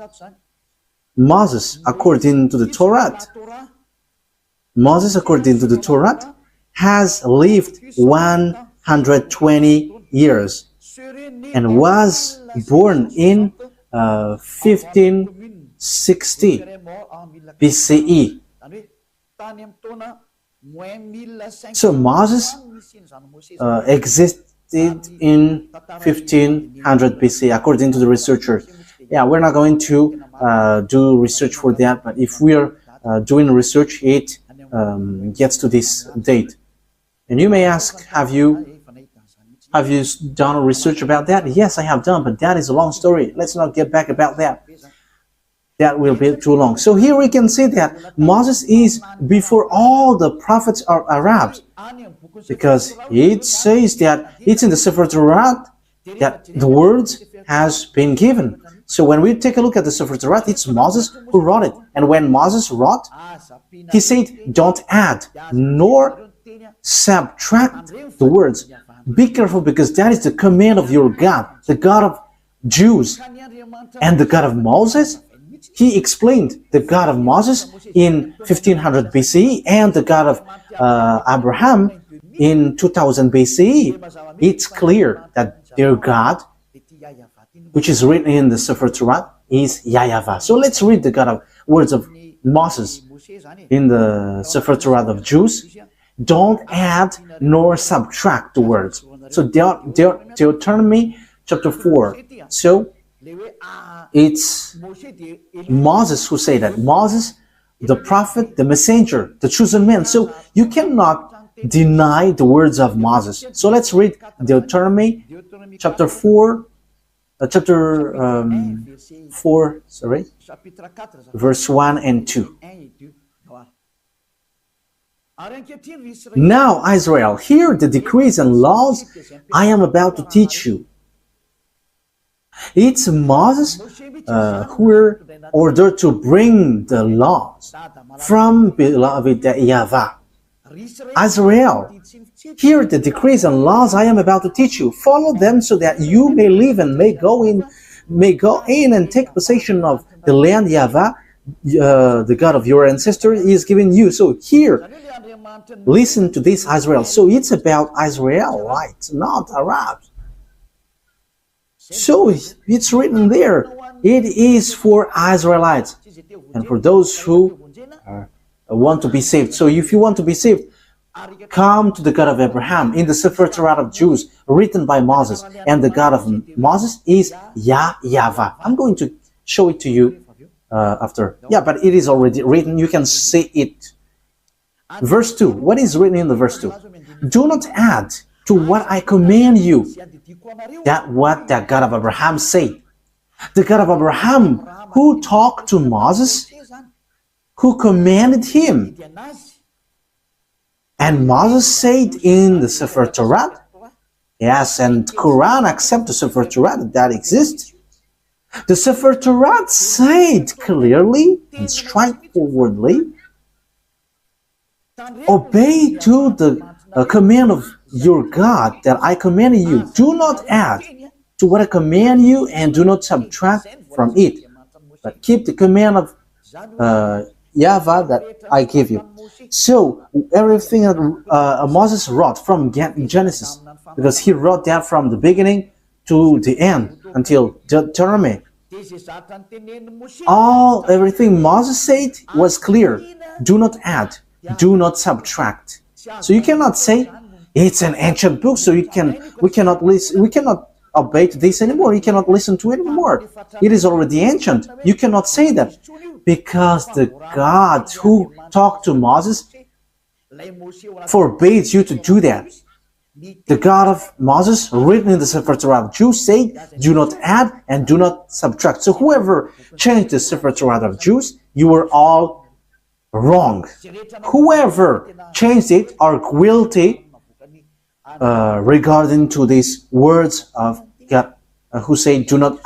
Speaker 1: Moses, according to the torat, has lived 120 years and was born in 1560 BCE. So Moses existed in 1500 BC, according to the researchers. We're not going to do research for that, but if we are doing research, it gets to this date. And you may ask, have you done research about that? Yes, I have done, but that is a long story. Let's not get back about that. That will be too long. So here we can see that Moses is before all the prophets are Arabs, because it says that it's in the Sefer Torah that the words has been given. So when we take a look at the Sefer Torah, it's Moses who wrote it. And when Moses wrote, he said, don't add nor subtract the words. Be careful, because that is the command of your God, the God of Jews. And the God of Moses, he explained the God of Moses in 1500 BCE and the God of Abraham in 2000 BCE. It's clear that their God, which is written in the Sefer Torah, is YAHVAH. So let's read the words of Moses in the Sefer Torah of Jews. Don't add nor subtract the words. So Deuteronomy chapter 4. So it's Moses who said that. Moses, the prophet, the messenger, the chosen man. So you cannot deny the words of Moses. So let's read Deuteronomy chapter 4, verse 1 and 2. Now, Israel, hear the decrees and laws I am about to teach you. It's Moses who were ordered to bring the laws from beloved YAHVAH. Israel, hear the decrees and laws I am about to teach you. Follow them so that you may live and may go in and take possession of the land YAHVAH, the God of your ancestors, is giving you. So here, listen to this, Israel. So it's about Israelites, not Arabs. So it's written there. It is for Israelites and for those who want to be saved. So if you want to be saved, come to the God of Abraham in the Sefer Torah of Jews written by Moses. And the God of Moses is YAHVAH. I'm going to show it to you after. Yeah, but it is already written. You can see it. Verse 2. What is written in the verse 2? Do not add to what I command you. That what the God of Abraham said. The God of Abraham who talked to Moses, who commanded him. And Moses said in the Sefer Torah, yes, and Quran accept the Sefer Torah that exists. The Sefer Torah said clearly and straightforwardly, obey to the command of your God that I commanded you. Do not add to what I command you and do not subtract from it, but keep the command of YAHVAH that I give you. So everything that Moses wrote from Genesis, because he wrote that from the beginning to the end until Deuteronomy. Everything Moses said was clear. Do not add, do not subtract. So you cannot say it's an ancient book, so we cannot obey to this anymore. You cannot listen to it anymore. It is already ancient. You cannot say that, because the God who talked to Moses forbids you to do that. The God of Moses, written in the Sefer Torah of Jews, said, do not add and do not subtract. So whoever changed the Sefer Torah of Jews, you were all wrong. Whoever changed it are guilty regarding to these words of God, who say, do not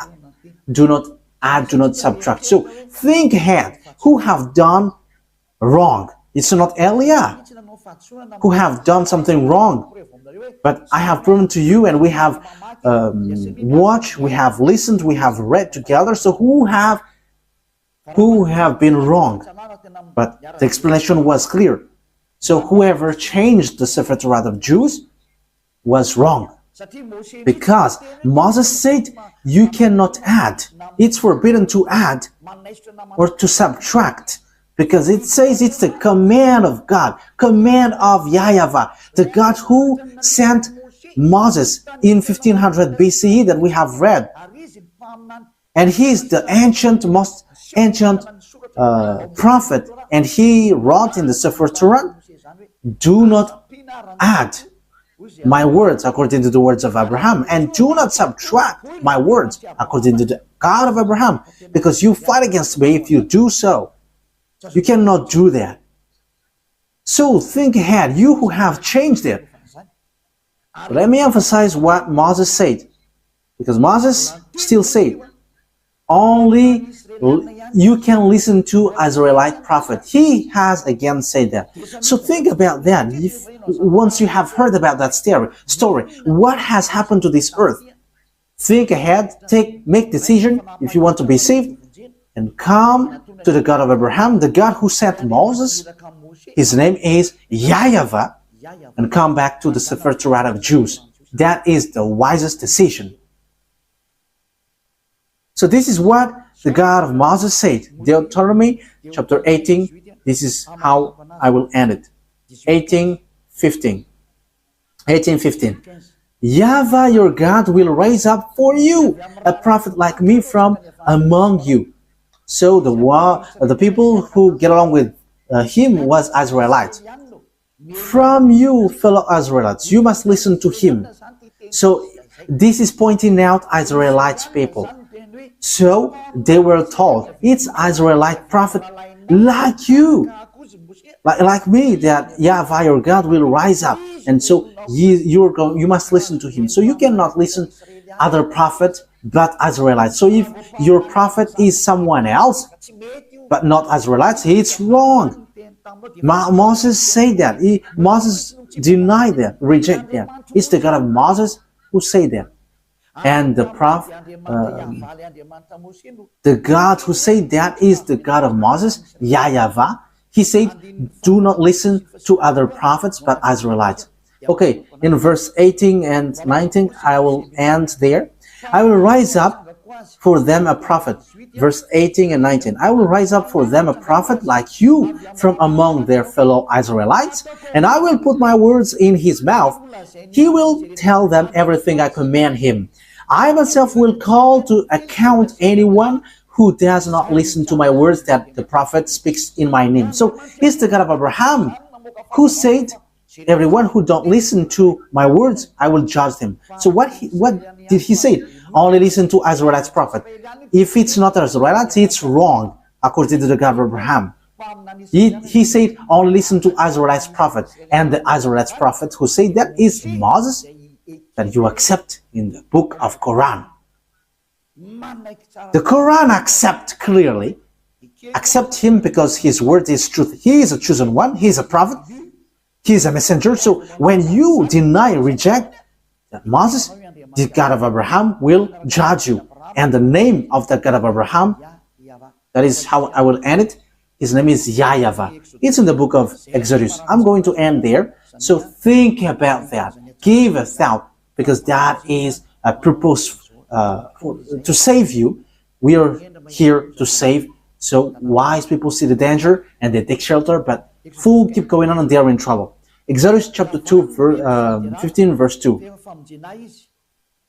Speaker 1: add, do not subtract. So think ahead. Who have done wrong? It's not Eliah who have done something wrong. But I have proven to you, and we have watched, we have listened, we have read together. So who have been wrong? But the explanation was clear. So whoever changed the Sefer Torah of Jews was wrong. Because Moses said you cannot add. It's forbidden to add or to subtract. Because it says it's the command of God, command of YAHVAH, the God who sent Moses in 1500 BCE that we have read. And he is the most ancient prophet. And he wrote in the Sefer Torah, do not add my words according to the words of Abraham, and do not subtract my words according to the God of Abraham, because you fight against me if you do so. You cannot do that. So think ahead, you who have changed it. Let me emphasize what Moses said, because Moses still said, only you can listen to Israelite prophet. He has again said that. So think about that. Once you have heard about that story, what has happened to this earth? Think ahead, make decision if you want to be saved, and come to the God of Abraham, the God who sent Moses. His name is YAHVAH, and come back to the Sefer Torah of Jews. That is the wisest decision. So this is what the God of Moses said. Deuteronomy chapter 18. This is how I will end it. 18:15. YAHVAH your God will raise up for you a prophet like me from among you. So the people who get along with him was Israelites. From you, fellow Israelites, you must listen to him. So this is pointing out Israelites people. So they were told, it's Israelite prophet like you, like me, that YAHVAH your God will rise up. And so you must listen to him. So you cannot listen other prophets but Israelites. So if your prophet is someone else but not Israelites, it's wrong. Moses said that. Moses denied that, reject that. It's the God of Moses who said that. And the prophet, the God who said that is the God of Moses, YAHVAH. He said, do not listen to other prophets but Israelites. Okay, in verse 18 and 19, I will end there. I will rise up for them a prophet. Verse 18 and 19. I will rise up for them a prophet like you from among their fellow Israelites, and I will put my words in his mouth. He will tell them everything I command him. I myself will call to account anyone who does not listen to my words that the prophet speaks in my name. So he's the God of Abraham who said, everyone who don't listen to my words, I will judge them. So what did he say? Only listen to Israelite's prophet. If it's not Israelite, it's wrong, according to the God of Abraham. He said, only listen to Israelite's prophet. And the Israelite's prophet who said that is Moses, that you accept in the book of Quran. The Quran accept him because his word is truth. He is a chosen one. He is a prophet. He is a messenger. So when you deny, reject that Moses, the God of Abraham will judge you. And the name of the God of Abraham, that is how I will end it. His name is YAHVAH. It's in the book of Exodus. I'm going to end there. So think about that. Give a thought, because that is a purpose to save you. We are here to save. So wise people see the danger and they take shelter, but fools keep going on and they are in trouble. Exodus chapter 2, 15 verse 2.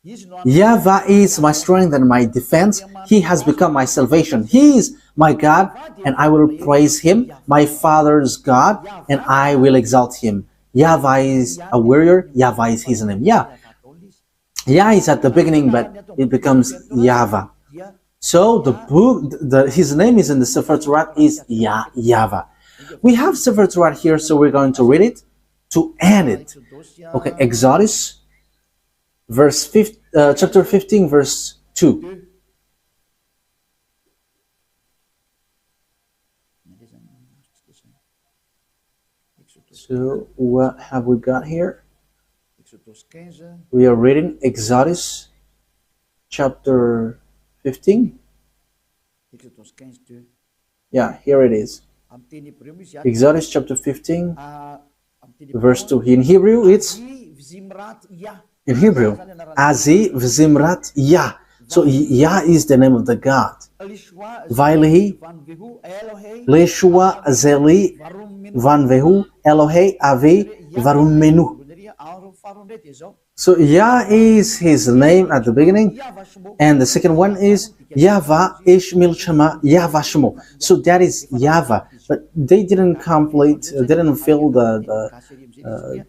Speaker 1: YAHVAH is my strength and my defense. He has become my salvation. He is my God, and I will praise him, my father's God, and I will exalt him. YAHVAH is a warrior. YAHVAH is his name. Yah is at the beginning, but it becomes YAHVAH. So his name is in the Sefer Torat is YAHVAH. We have Sefer Torat here, so we're going to read it to end it. Okay, Exodus, chapter 15, verse 2. So what have we got here? We are reading Exodus chapter 15. Yeah, here it is. Exodus chapter 15, verse 2. In Hebrew, it's Azi V'Zimrat Yah. So Yah is the name of the God. Vailehi, Leshua Zeli, Vanvehu, Elohe, Avi, Varumenu. So Yah is his name at the beginning, and the second one is YAHVAH Ishmil Shema YAHVAH Shemo. So that is YAHVAH, but they didn't fill the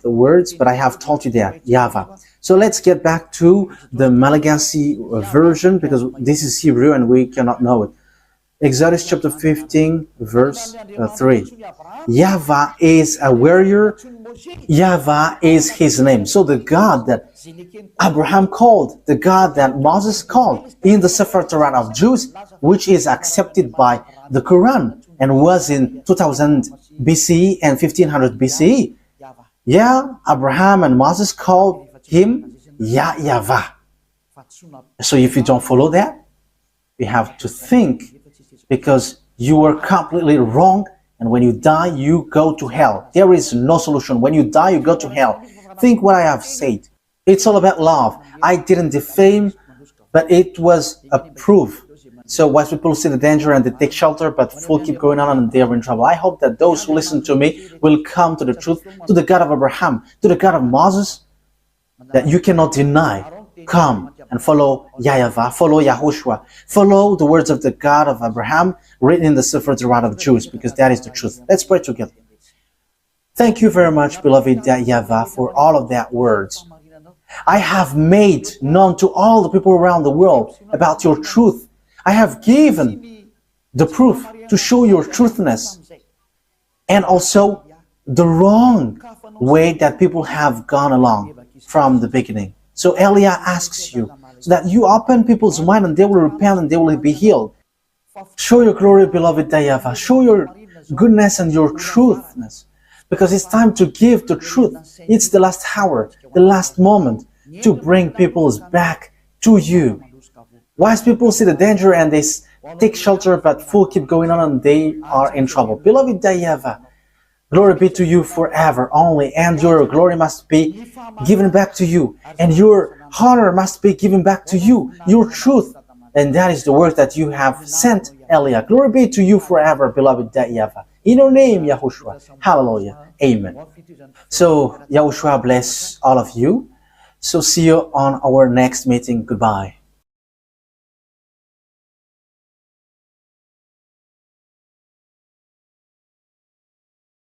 Speaker 1: words, but I have taught you that YAHVAH. So let's get back to the Malagasy version, because this is Hebrew and we cannot know it. Exodus chapter 15, verse 3. YAHVAH is a warrior. YAHVAH is his name. So the God that Abraham called, the God that Moses called in the Sefer Torah of Jews, which is accepted by the Quran and was in 2000 BCE and 1500 BCE. Yeah, Abraham and Moses called him YAHVAH. So if you don't follow that, you have to think, because you were completely wrong, and when you die, you go to hell. There is no solution. When you die, you go to hell. Think what I have said. It's all about love. I didn't defame, but it was a proof. So wise people see the danger and they take shelter, but fools keep going on and they are in trouble. I hope that those who listen to me will come to the truth, to the God of Abraham, to the God of Moses, that you cannot deny. Come and follow YAHVAH, follow YAHOSHUAH, follow the words of the God of Abraham written in the Sefer Torah of Jews, because that is the truth. Let's pray together. Thank you very much, beloved YAHVAH, for all of that words. I have made known to all the people around the world about your truth. I have given the proof to show your truthness, and also the wrong way that people have gone along from the beginning. So Elia asks you, so that you open people's mind and they will repent and they will be healed. Show your glory, beloved YAHVAH. Show your goodness and your truthness, because it's time to give the truth. It's the last hour, the last moment to bring peoples back to you. Wise people see the danger and they take shelter, but fools keep going on and they are in trouble. Beloved YAHVAH, glory be to you forever only, and your glory must be given back to you, and your Honor must be given back to you, your truth. And that is the word that you have sent, Elia. Glory be to you forever, beloved YAHVAH. In your name, Yahushua. Hallelujah. Amen. So, Yahushua bless all of you. So see you on our next meeting. Goodbye.